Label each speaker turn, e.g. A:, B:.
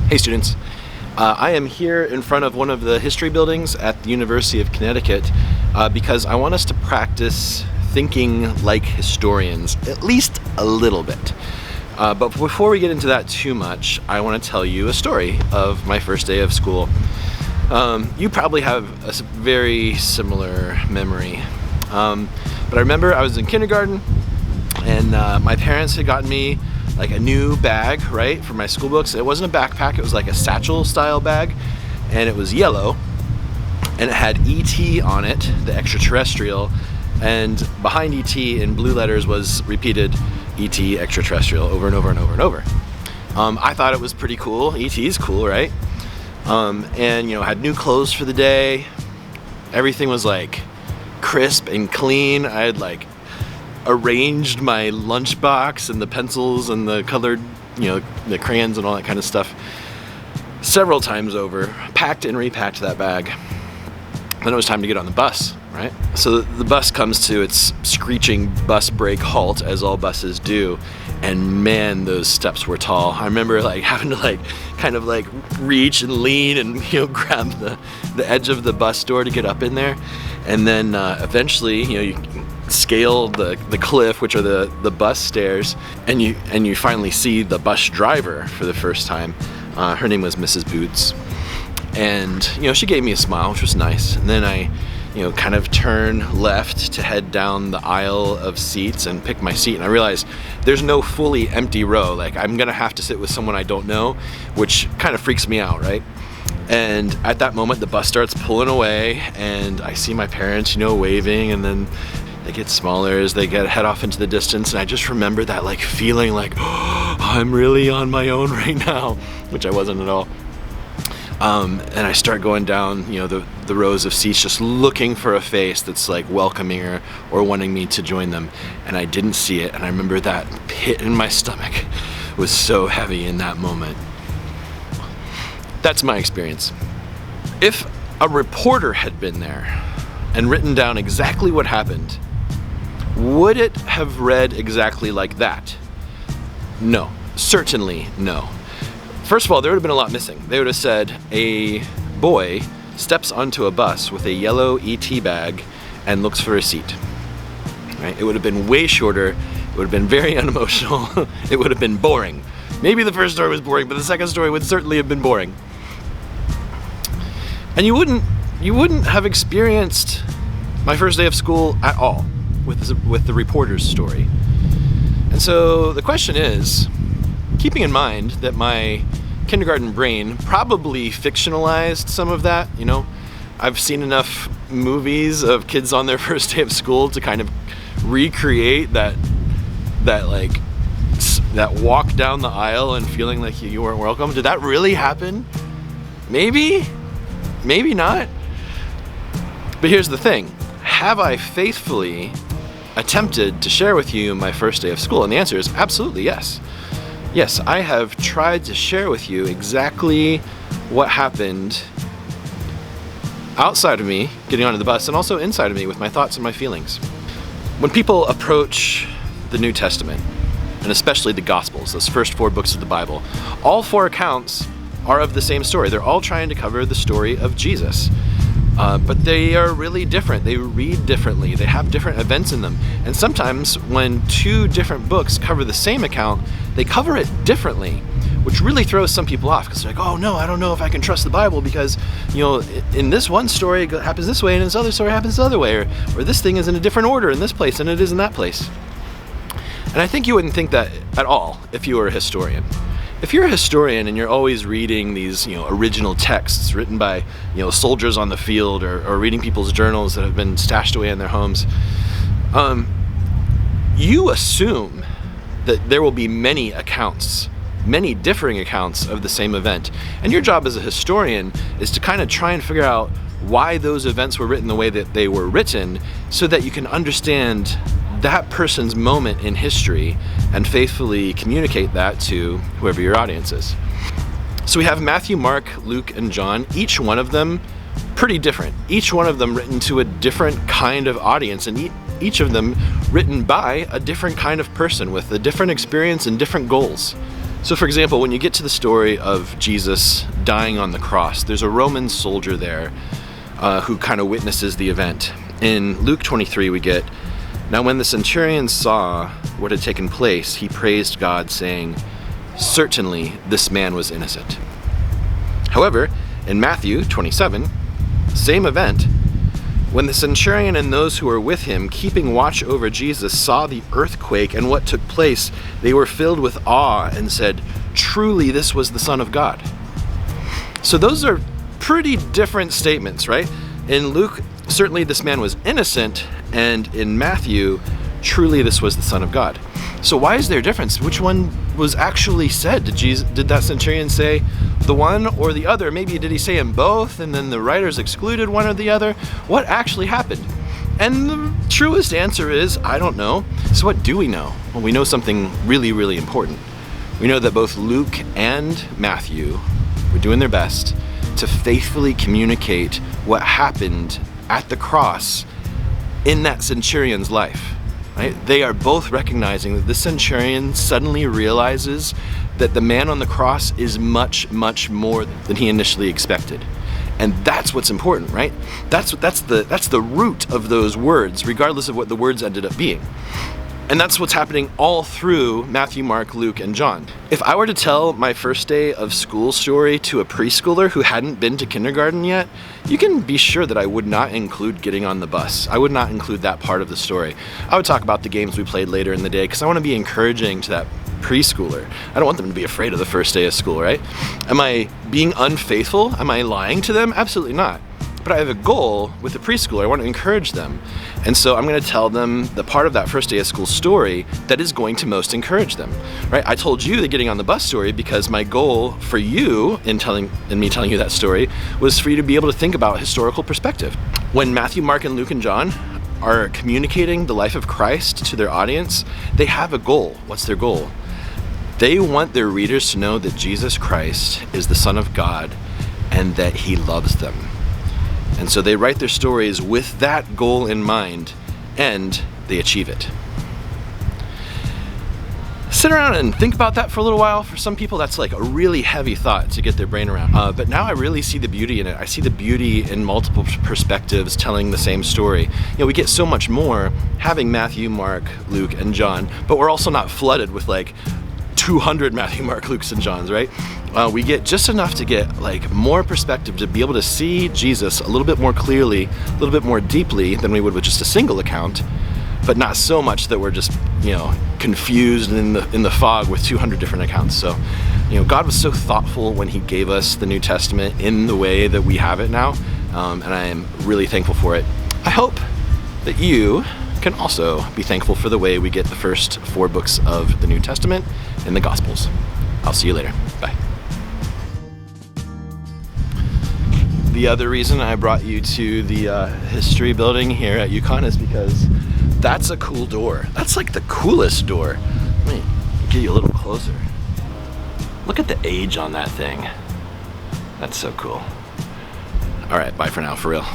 A: Hey students, I am here in front of one of the history buildings at the University of Connecticut because I want us to practice thinking like historians, at least a little bit. But before we get into that too much, I want to tell you a story of my first day of school. You probably have a very similar memory. But I remember I was in kindergarten and my parents had gotten me like a new bag, right, for my school books. It wasn't a backpack, it was like a satchel style bag, and it was yellow, and it had E.T. on it, the extraterrestrial, and behind E.T. in blue letters was repeated E.T. extraterrestrial over and over and over and over. I thought it was pretty cool. E.T. is cool, right? And had new clothes for the day. Everything was like crisp and clean. I had like arranged my lunchbox and the pencils and the colored, the crayons and all that kind of stuff several times over, packed and repacked that bag. Then it was time to get on the bus, right? So the bus comes to its screeching bus brake halt, as all buses do, and man, those steps were tall. I remember having to kind of reach and lean and grab the edge of the bus door to get up in there, and then eventually you scale the cliff, which are the bus stairs, and you finally see the bus driver for the first time. Her name was Mrs. Boots, and she gave me a smile, which was nice. And then I kind of turn left to head down the aisle of seats and pick my seat, and I realized there's no fully empty row. I'm gonna have to sit with someone I don't know, which kind of freaks me out, right? And at that moment the bus starts pulling away, and I see my parents waving, and then they get smaller as they head off into the distance, and I just remember that feeling oh, I'm really on my own right now, which I wasn't at all. And I start going down the rows of seats, just looking for a face that's welcoming or wanting me to join them, and I didn't see it. And I remember that pit in my stomach was so heavy in that moment. That's my experience. If a reporter had been there and written down exactly what happened, would it have read exactly like that? No, certainly no. First of all, there would have been a lot missing. They would have said a boy steps onto a bus with a yellow ET bag and looks for a seat. Right? It would have been way shorter. It would have been very unemotional. It would have been boring. Maybe the first story was boring, but the second story would certainly have been boring. And you wouldn't have experienced my first day of school at all with the reporter's story. And so the question is, keeping in mind that my kindergarten brain probably fictionalized some of that, I've seen enough movies of kids on their first day of school to kind of recreate that walk down the aisle and feeling like you weren't welcome. Did that really happen? Maybe not. But here's the thing. Have I faithfully attempted to share with you my first day of school? And the answer is absolutely yes. Yes, I have tried to share with you exactly what happened outside of me getting onto the bus, and also inside of me with my thoughts and my feelings. When people approach the New Testament, and especially the Gospels, those first 4 books of the Bible, all 4 accounts are of the same story. They're all trying to cover the story of Jesus. But they are really different. They read differently. They have different events in them. And sometimes when 2 different books cover the same account, they cover it differently, which really throws some people off, because they're like, oh no, I don't know if I can trust the Bible because, in this one story it happens this way and in this other story it happens the other way, or this thing is in a different order in this place than it is in that place. And I think you wouldn't think that at all if you were a historian. If you're a historian and you're always reading these, original texts written by, soldiers on the field, or reading people's journals that have been stashed away in their homes, you assume that there will be many differing accounts of the same event. And your job as a historian is to kind of try and figure out why those events were written the way that they were written, so that you can understand that person's moment in history and faithfully communicate that to whoever your audience is. So we have Matthew, Mark, Luke, and John, each one of them pretty different. Each one of them written to a different kind of audience, and each of them written by a different kind of person with a different experience and different goals. So for example, when you get to the story of Jesus dying on the cross, there's a Roman soldier there who kind of witnesses the event. In Luke 23 we get, "Now when the centurion saw what had taken place, he praised God, saying, 'Certainly this man was innocent.'" However, in Matthew 27, same event, "When the centurion and those who were with him, keeping watch over Jesus, saw the earthquake and what took place, they were filled with awe and said, 'Truly this was the Son of God.'" So those are pretty different statements, right? In Luke, certainly this man was innocent, and in Matthew, truly this was the Son of God. So why is there a difference? Which one was actually said? Did that centurion say the one or the other? Maybe did he say them both and then the writers excluded one or the other? What actually happened? And the truest answer is, I don't know. So what do we know? Well, we know something really, really important. We know that both Luke and Matthew were doing their best to faithfully communicate what happened at the cross in that centurion's life. Right? They are both recognizing that the centurion suddenly realizes that the man on the cross is much, much more than he initially expected. And that's what's important, right? That's the root of those words, regardless of what the words ended up being. And that's what's happening all through Matthew, Mark, Luke, and John. If I were to tell my first day of school story to a preschooler who hadn't been to kindergarten yet, you can be sure that I would not include getting on the bus. I would not include that part of the story. I would talk about the games we played later in the day because I want to be encouraging to that preschooler. I don't want them to be afraid of the first day of school, right? Am I being unfaithful? Am I lying to them? Absolutely not. But I have a goal with the preschooler. I want to encourage them. And so I'm going to tell them the part of that first day of school story that is going to most encourage them, right? I told you the getting on the bus story because my goal for you in me telling you that story was for you to be able to think about historical perspective. When Matthew, Mark, and Luke, and John are communicating the life of Christ to their audience, they have a goal. What's their goal? They want their readers to know that Jesus Christ is the Son of God and that he loves them. And so they write their stories with that goal in mind, and they achieve it. Sit around and think about that for a little while. For some people, that's like a really heavy thought to get their brain around. But now I really see the beauty in it. I see the beauty in multiple perspectives telling the same story. You know, we get so much more having Matthew, Mark, Luke, and John, but we're also not flooded with like 200 Matthew, Mark, Luke, and Johns, right? We get just enough to get like more perspective to be able to see Jesus a little bit more clearly, a little bit more deeply than we would with just a single account, but not so much that we're just, confused in the fog with 200 different accounts. So, God was so thoughtful when he gave us the New Testament in the way that we have it now, and I am really thankful for it. I hope that you can also be thankful for the way we get the first 4 books of the New Testament in the Gospels. I'll see you later. Bye. The other reason I brought you to the history building here at UConn is because that's a cool door. That's like the coolest door. Let me get you a little closer. Look at the age on that thing. That's so cool. All right, bye for now, for real.